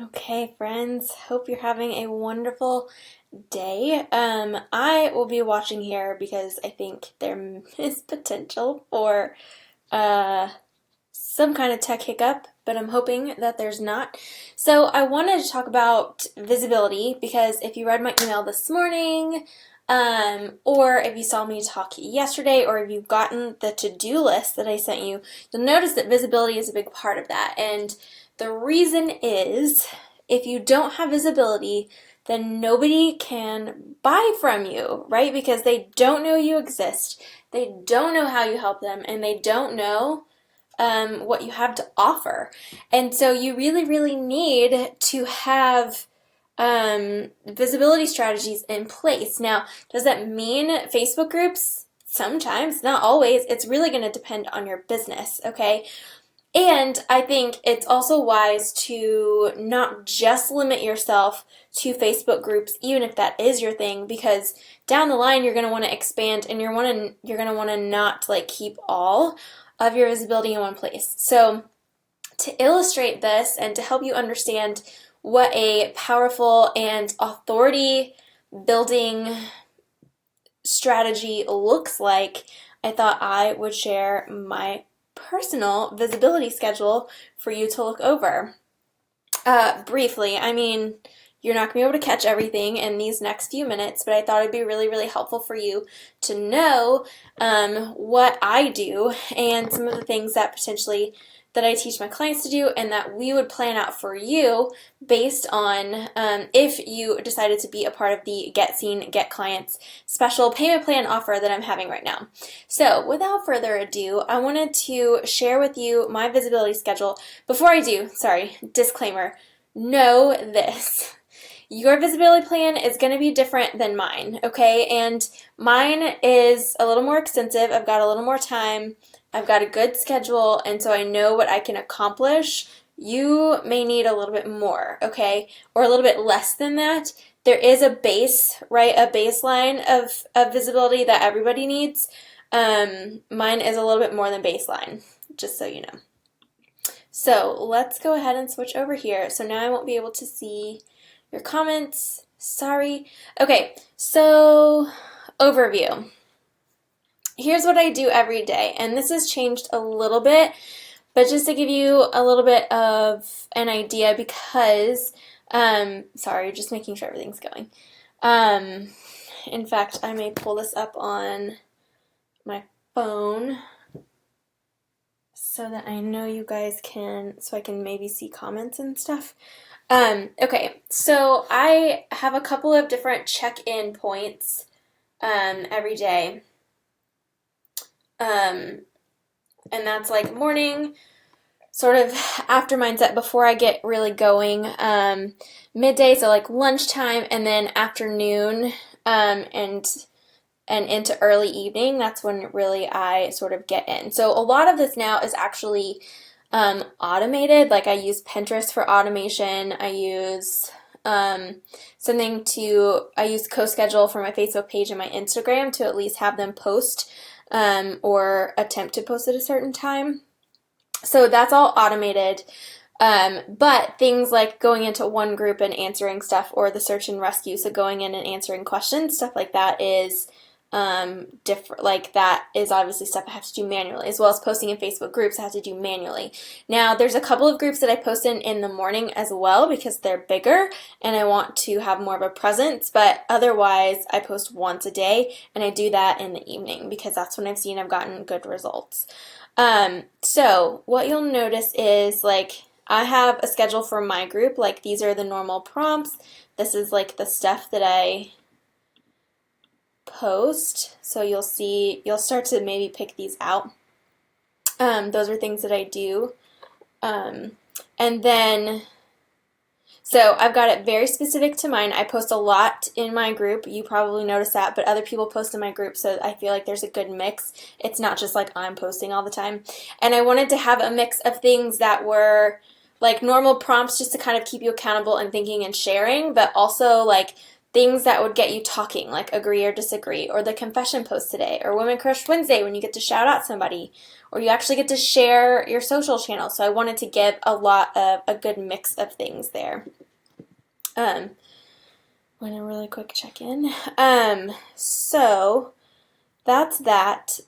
Okay, friends, hope you're having a wonderful day. I will be watching here because I think there is potential for uh, some kind of tech hiccup, but I'm hoping that there's not. So I wanted to talk about visibility because if you read my email this morning, or if you saw me talk yesterday, or if you've gotten the to-do list that I sent you, you'll notice that visibility is a big part of that. And the reason is if you don't have visibility, then nobody can buy from you, right? Because they don't know you exist, they don't know how you help them, and they don't know what you have to offer. And so you really, really need to have visibility strategies in place. Now, does that mean Facebook groups? Sometimes, not always. It's really going to depend on your business, okay? And I think it's also wise to not just limit yourself to Facebook groups, even if that is your thing, because down the line you're going to want to expand and you're going to want to not like keep all of your visibility in one place. So to illustrate this and to help you understand what a powerful and authority building strategy looks like, I thought I would share my personal visibility schedule for you to look over. Briefly, I mean, you're not going to be able to catch everything in these next few minutes, but I thought it'd be really, really helpful for you to know what I do and some of the things that potentially that I teach my clients to do and that we would plan out for you based on if you decided to be a part of the Get Seen, Get Clients special payment plan offer that I'm having right now. So without further ado, I wanted to share with you my visibility schedule. Before I do, sorry, disclaimer, know this. Your visibility plan is going to be different than mine, okay? And mine is a little more extensive. I've got a little more time. I've got a good schedule, and so I know what I can accomplish. You may need a little bit more, okay? Or a little bit less than that. There is a base, right? A baseline of visibility that everybody needs. Mine is a little bit more than baseline, just so you know. So let's go ahead and switch over here. So now I won't be able to see your comments. Sorry. Okay, so overview. Here's what I do every day, and this has changed a little bit, but just to give you a little bit of an idea because, sorry, just making sure everything's going. In fact, I may pull this up on my phone so that I know you guys can, so I can maybe see comments and stuff. Okay, so I have a couple of different check-in points every day. And that's like morning, sort of after mindset before I get really going, midday, so like lunchtime, and then afternoon, and into early evening. That's when really I sort of get in. So a lot of this now is actually automated. Like I use Pinterest for automation. I use I use CoSchedule for my Facebook page and my Instagram to at least have them post or attempt to post at a certain time. So that's all automated. But things like going into one group and answering stuff or the search and rescue, so going in and answering questions, stuff like that is different. Like that is obviously stuff I have to do manually, as well as posting in Facebook groups I have to do manually. Now there's a couple of groups that I post in the morning as well because they're bigger and I want to have more of a presence, but otherwise I post once a day and I do that in the evening because that's when I've gotten good results. So what you'll notice is like I have a schedule for my group, like these are the normal prompts. This is like the stuff that I post, so you'll start to maybe pick these out. Those are things that I do. And then, so I've got it very specific to mine. I post a lot in my group. You probably noticed that, but other people post in my group, so I feel like there's a good mix. It's not just like I'm posting all the time. And I wanted to have a mix of things that were like normal prompts just to kind of keep you accountable and thinking and sharing, but also like things that would get you talking, like agree or disagree, or the confession post today, or Women Crush Wednesday when you get to shout out somebody, or you actually get to share your social channel. So I wanted to give a good mix of things there. Want a really quick check-in. So that's that.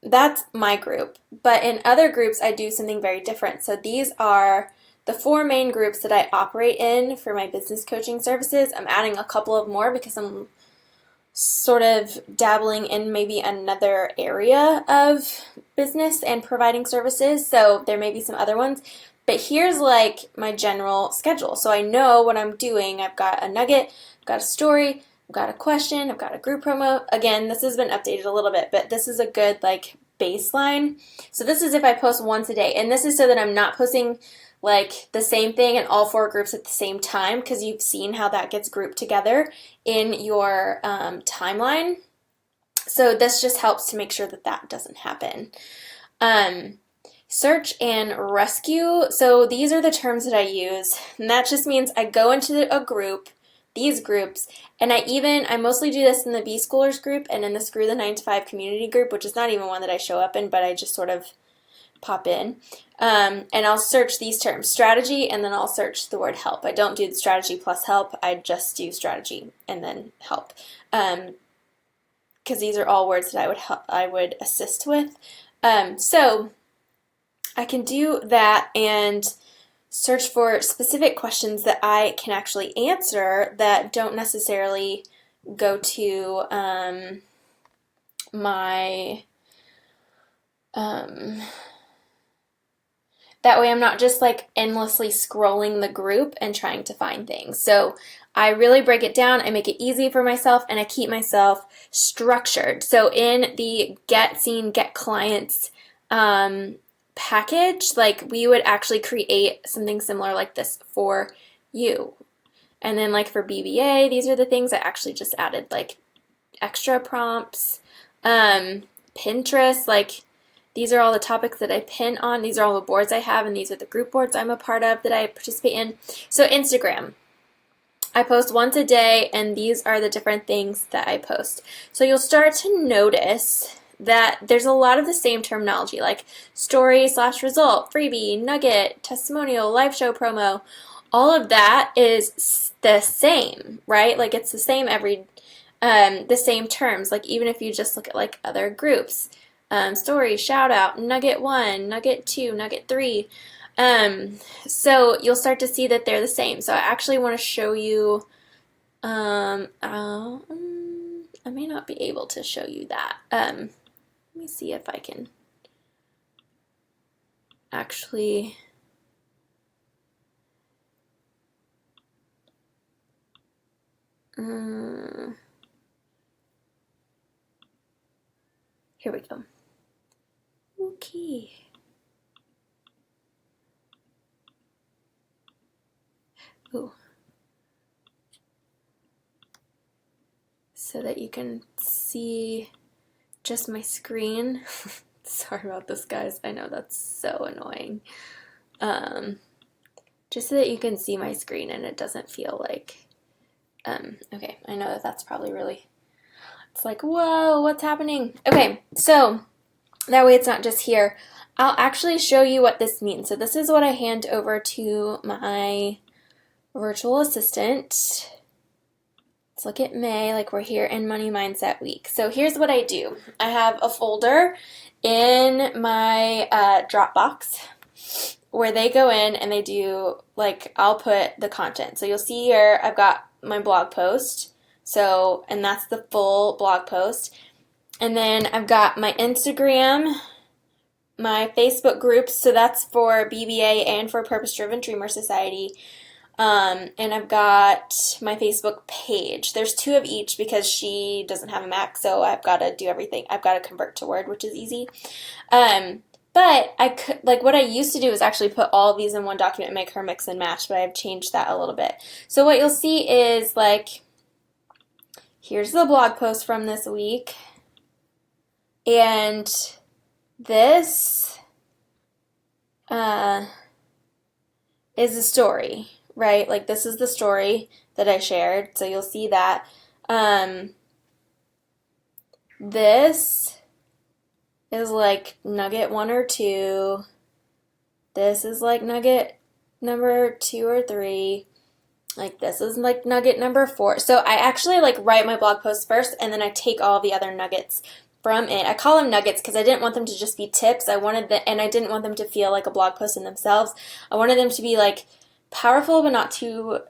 That's my group. But in other groups, I do something very different. So these are the 4 main groups that I operate in for my business coaching services. I'm adding a couple of more because I'm sort of dabbling in maybe another area of business and providing services. So there may be some other ones. But here's like my general schedule. So I know what I'm doing. I've got a nugget, I've got a story, I've got a question, I've got a group promo. Again, this has been updated a little bit, but this is a good like baseline. So this is if I post once a day. And this is so that I'm not posting like the same thing in all 4 groups at the same time, because you've seen how that gets grouped together in your timeline. So this just helps to make sure that that doesn't happen. Search and rescue. So these are the terms that I use. And that just means I go into a group, these groups, and I mostly do this in the B-Schoolers group and in the Screw the 9 to 5 community group, which is not even one that I show up in, but I just sort of pop in. And I'll search these terms, strategy, and then I'll search the word help. I don't do the strategy plus help. I just do strategy and then help. Because these are all words that I would assist with. So I can do that and search for specific questions that I can actually answer that don't necessarily go to my that way I'm not just like endlessly scrolling the group and trying to find things. So I really break it down, I make it easy for myself, and I keep myself structured. So in the Get Seen, Get Clients package, like we would actually create something similar like this for you. And then like for BBA, these are the things I actually just added, like extra prompts. Pinterest, like these are all the topics that I pin on. These are all the boards I have, and these are the group boards I'm a part of that I participate in. So Instagram, I post once a day, and these are the different things that I post. So you'll start to notice that there's a lot of the same terminology, like story / result, freebie, nugget, testimonial, live show promo. All of that is the same, right? Like it's the same the same terms. Like even if you just look at like other groups, story, shout out, nugget 1, nugget 2, nugget 3. So you'll start to see that they're the same. So I actually want to show you, I may not be able to show you that. Let me see if I can actually here we go. Okay. Ooh. So that you can see just my screen. Sorry about this, guys. I know that's so annoying. Just so that you can see my screen and it doesn't feel like, okay, I know that that's probably really, it's like, whoa, what's happening? Okay, so that way it's not just here. I'll actually show you what this means. So this is what I hand over to my virtual assistant. Let's look at May, like we're here in Money Mindset Week. So here's what I do. I have a folder in my Dropbox where they go in and they do, like, I'll put the content. So you'll see here I've got my blog post. So, and that's the full blog post. And then I've got my Instagram, my Facebook groups. So that's for BBA and for Purpose Driven Dreamer Society. And I've got my Facebook page. There's 2 of each because she doesn't have a Mac, so I've got to do everything. I've got to convert to Word, which is easy. But I could, like, what I used to do is actually put all of these in one document and make her mix and match, but I've changed that a little bit. So what you'll see is, like, here's the blog post from this week, and this is a story, right? Like this is the story that I shared, so you'll see that. This is like nugget 1 or 2. This is like nugget number 2 or 3. Like this is like nugget number 4. So I actually like write my blog post first, and then I take all the other nuggets from it. I call them nuggets because I didn't want them to just be tips. And I didn't want them to feel like a blog post in themselves. I wanted them to be like powerful, but not too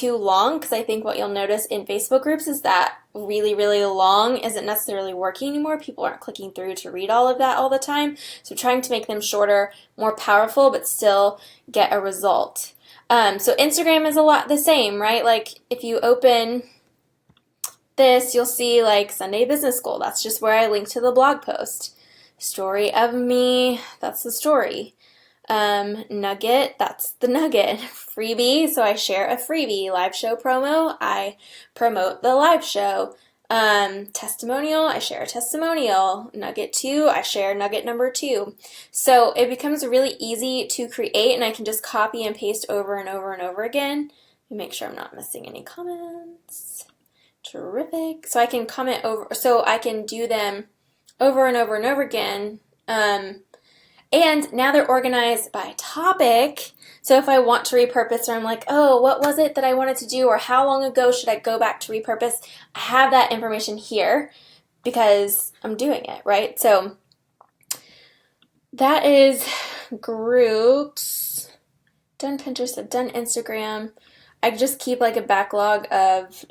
long, because I think what you'll notice in Facebook groups is that really, really long isn't necessarily working anymore. People aren't clicking through to read all of that all the time. So trying to make them shorter, more powerful, but still get a result. So Instagram is a lot the same, right? Like if you open this, you'll see like Sunday Business School. That's just where I link to the blog post. Story of me, that's the story. Nugget, that's the nugget. Freebie, so I share a freebie. Live show promo, I promote the live show. Testimonial, I share a testimonial. Nugget 2, I share nugget number 2. So it becomes really easy to create, and I can just copy and paste over and over and over again. Let me make sure I'm not missing any comments. Terrific. So I can comment over, so I can do them over and over and over again. And now they're organized by topic. So if I want to repurpose, or I'm like, oh, what was it that I wanted to do, or how long ago should I go back to repurpose? I have that information here because I'm doing it, right? So that is groups. Done Pinterest, I've done Instagram. I just keep like a backlog of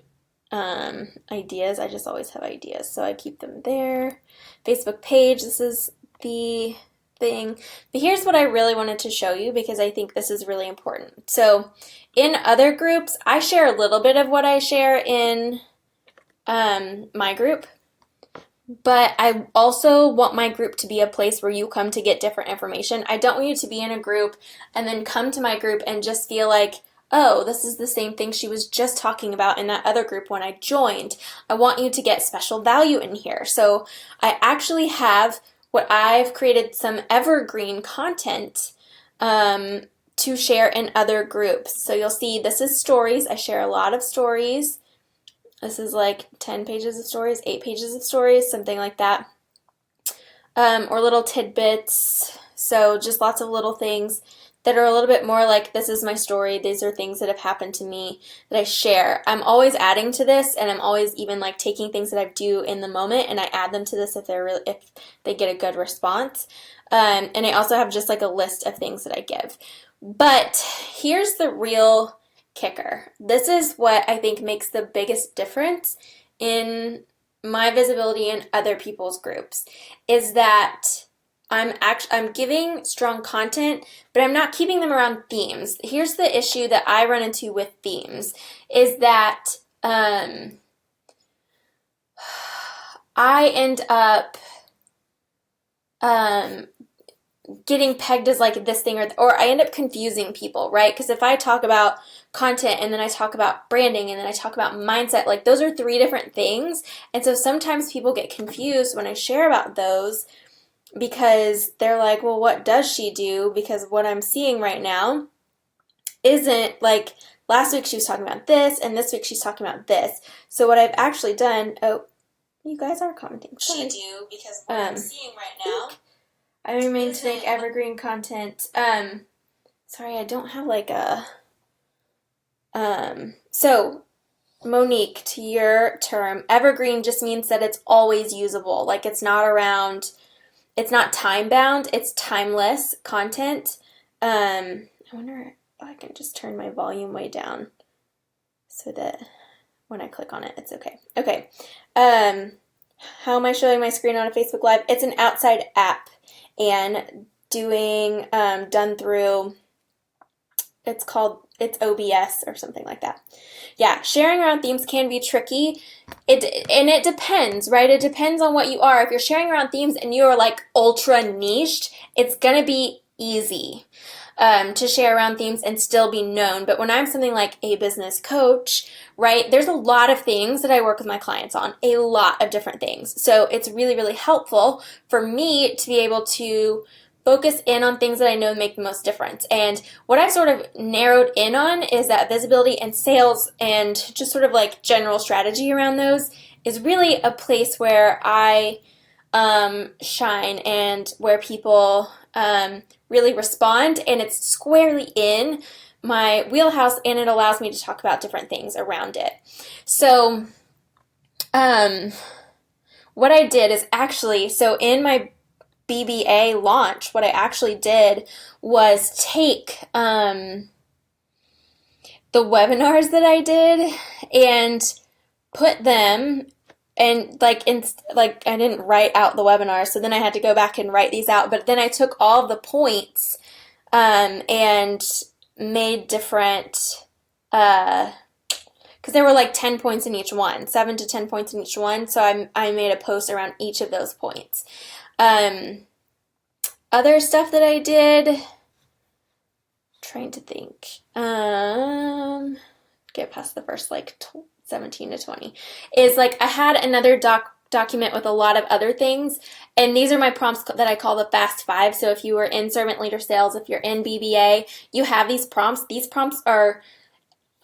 ideas. I just always have ideas, so I keep them there. Facebook page, this is the thing. But here's what I really wanted to show you, because I think this is really important. So in other groups, I share a little bit of what I share in my group, but I also want my group to be a place where you come to get different information. I don't want you to be in a group and then come to my group and just feel like, oh, this is the same thing she was just talking about in that other group when I joined. I want you to get special value in here. So I actually have what I've created, some evergreen content to share in other groups. So you'll see this is stories. I share a lot of stories. This is like 10 pages of stories, 8 pages of stories, something like that. Or little tidbits. So just lots of little things that are a little bit more like, this is my story. These are things that have happened to me that I share. I'm always adding to this, and I'm always even like taking things that I do in the moment, and I add them to this if they get a good response. And I also have just like a list of things that I give. But here's the real kicker. This is what I think makes the biggest difference in my visibility in other people's groups, is that I'm giving strong content, but I'm not keeping them around themes. Here's the issue that I run into with themes, is that I end up getting pegged as like this thing, or I end up confusing people, right? Because if I talk about content and then I talk about branding and then I talk about mindset, like those are 3 different things. And so sometimes people get confused when I share about those, because they're like, well, what does she do? Because what I'm seeing right now isn't like, last week she was talking about this, and this week she's talking about this. So what I've actually done, oh, you guys are commenting. Sorry. She do, because what I'm seeing right now, I remain to make evergreen content. Sorry, I don't have like a, so Monique, to your term, evergreen just means that it's always usable. Like it's not time bound, it's timeless content. I wonder if I can just turn my volume way down so that when I click on it, it's okay. Okay. How am I showing my screen on a Facebook Live? It's an outside app, and done through, it's OBS or something like that. Yeah, sharing around themes can be tricky. It depends, right? It depends on what you are. If you're sharing around themes and you are like ultra niched, it's gonna be easy to share around themes and still be known. But when I'm something like a business coach, right, there's a lot of things that I work with my clients on, a lot of different things. So it's really, really helpful for me to be able to focus in on things that I know make the most difference. And what I've sort of narrowed in on is that visibility and sales and just sort of like general strategy around those is really a place where I shine and where people really respond, and it's squarely in my wheelhouse, and it allows me to talk about different things around it. So what I did is actually, so in my BBA launch, what I actually did was take the webinars that I did and put them, and I didn't write out the webinars, so then I had to go back and write these out. But then I took all the points and made different, because there were like 10 points in each one, 7 to 10 points in each one. So I made a post around each of those points. Other stuff that I did, trying to think, get past the first 17 to 20, is I had another document with a lot of other things, and these are my prompts that I call the Fast Five. So if you are in Servant Leader Sales, if you're in BBA, you have these prompts. These prompts are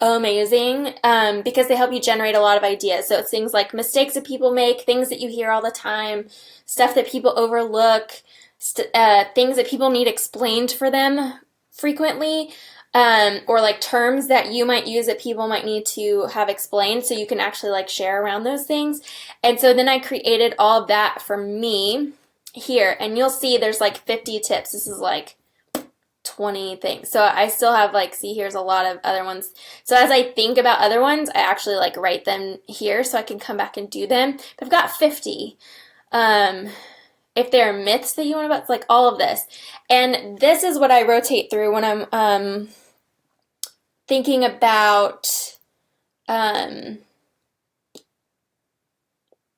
amazing because they help you generate a lot of ideas. So it's things like mistakes that people make, things that you hear all the time, stuff that people overlook, things that people need explained for them frequently, or terms that you might use that people might need to have explained, so you can actually share around those things. And so then I created all of that for me here, and you'll see there's 50 tips. This is 20 things. So I still have see, here's a lot of other ones. So as I think about other ones, I actually write them here so I can come back and do them. But I've got 50. If there are myths that you want about, it's all of this. And this is what I rotate through when I'm thinking about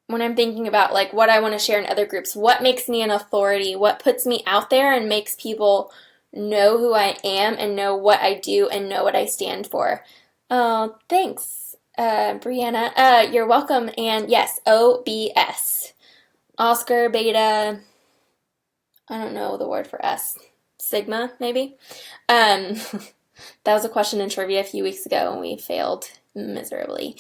what I want to share in other groups. What makes me an authority? What puts me out there and makes people know who I am and know what I do and know what I stand for? Oh, thanks, Brianna. You're welcome. And yes, OBS. Oscar, Beta, I don't know the word for S. Sigma, maybe? That was a question in trivia a few weeks ago, and we failed miserably.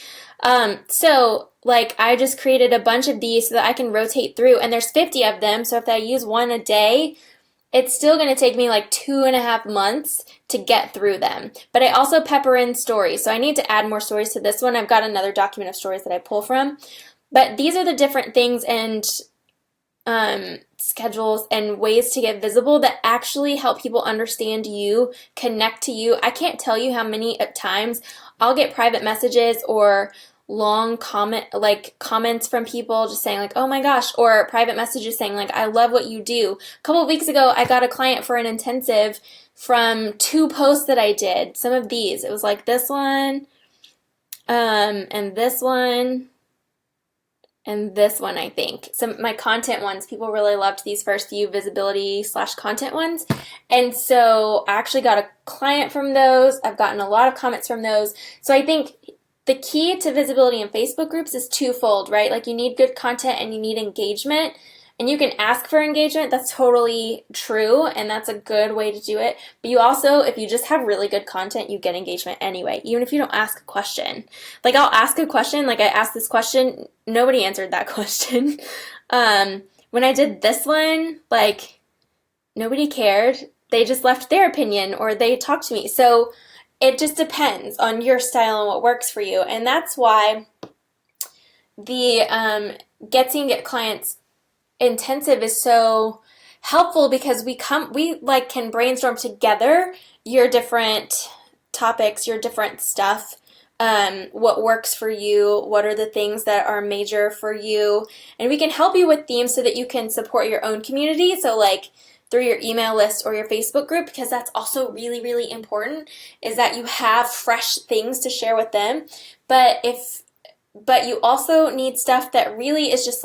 So I just created a bunch of these so that I can rotate through, and there's 50 of them, so if I use one a day, it's still going to take me 2.5 months to get through them. But I also pepper in stories, so I need to add more stories to this one. I've got another document of stories that I pull from. But these are the different things and schedules and ways to get visible that actually help people understand you, connect to you. I can't tell you how many times I'll get private messages or long comments from people just saying oh my gosh, or private messages saying I love what you do. A couple of weeks ago, I got a client for an intensive from 2 posts that I did. Some of these, it was this one, and this one, and this one, I think. Some my content ones, people really loved these first few visibility/content ones. And so I actually got a client from those. I've gotten a lot of comments from those. So I think the key to visibility in Facebook groups is twofold, right? You need good content and you need engagement. And you can ask for engagement. That's totally true, and that's a good way to do it. But you also, if you just have really good content, you get engagement anyway, even if you don't ask a question. I'll ask a question, I asked this question, nobody answered that question. When I did this one, nobody cared. They just left their opinion or they talked to me. So it just depends on your style and what works for you. And that's why the Get Clients intensive is so helpful, because we can brainstorm together your different topics, your different stuff, what works for you, what are the things that are major for you, and we can help you with themes so that you can support your own community. So through your email list or your Facebook group, because that's also really, really important, is that you have fresh things to share with them. But you also need stuff that really is just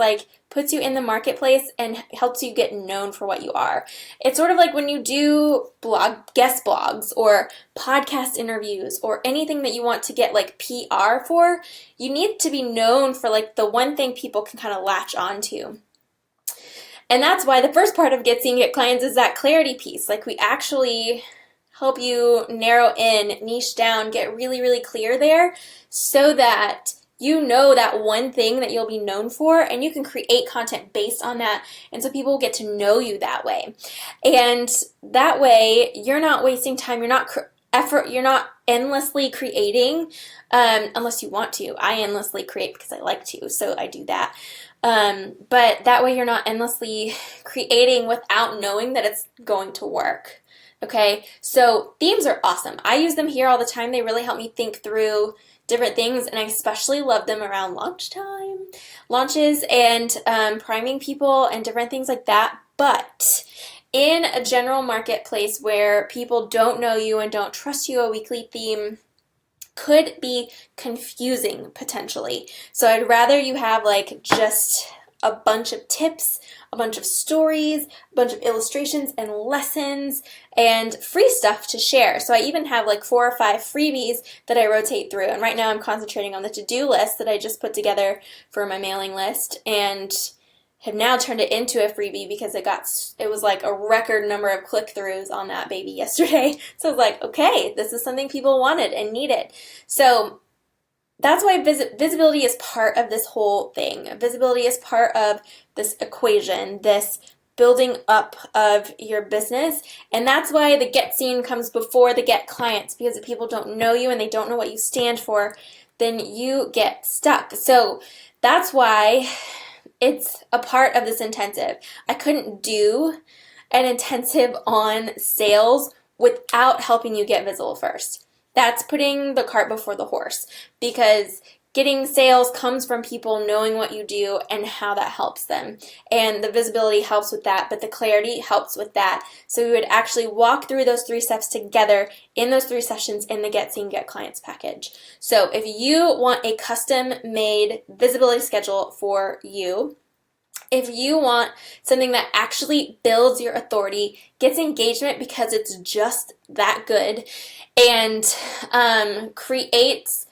puts you in the marketplace and helps you get known for what you are. It's sort of when you do guest blogs or podcast interviews or anything that you want to get PR for, you need to be known for the one thing people can kind of latch onto. And that's why the first part of Get Seen, Get Clients is that clarity piece. Like, we actually help you narrow in, niche down, get really, really clear there so that you know that one thing that you'll be known for, and you can create content based on that. And so people get to know you that way. And that way, you're not wasting time. You're not you're not endlessly creating, unless you want to. I endlessly create because I like to, so I do that. But that way you're not endlessly creating without knowing that it's going to work. Okay, so themes are awesome. I use them here all the time. They really help me think through different things, and I especially love them around launches, and priming people and different things like that. But in a general marketplace where people don't know you and don't trust you, a weekly theme could be confusing potentially. So I'd rather you have like just a bunch of tips, a bunch of stories, a bunch of illustrations and lessons, and free stuff to share. So I even have like 4 or 5 freebies that I rotate through. And right now I'm concentrating on the to-do list that I just put together for my mailing list, and have now turned it into a freebie because it was like a record number of click-throughs on that baby yesterday. So I was like, okay, this is something people wanted and needed. So that's why visibility is part of this whole thing. Visibility is part of this equation, this building up of your business. And that's why the Get Seen comes before the Get Clients, because if people don't know you and they don't know what you stand for, then you get stuck. So that's why it's a part of this intensive. I couldn't do an intensive on sales without helping you get visible first. That's putting the cart before the horse, because getting sales comes from people knowing what you do and how that helps them. And the visibility helps with that, but the clarity helps with that. So we would actually walk through those 3 steps together in those 3 sessions in the Get Seen, Get Clients package. So if you want a custom-made visibility schedule for you, if you want something that actually builds your authority, gets engagement because it's just that good, and creates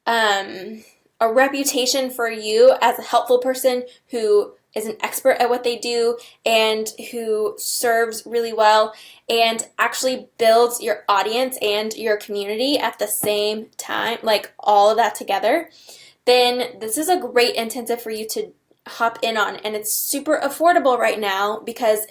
a reputation for you as a helpful person who is an expert at what they do and who serves really well, and actually builds your audience and your community at the same time, like all of that together, then this is a great intensive for you to hop in on. And it's super affordable right now because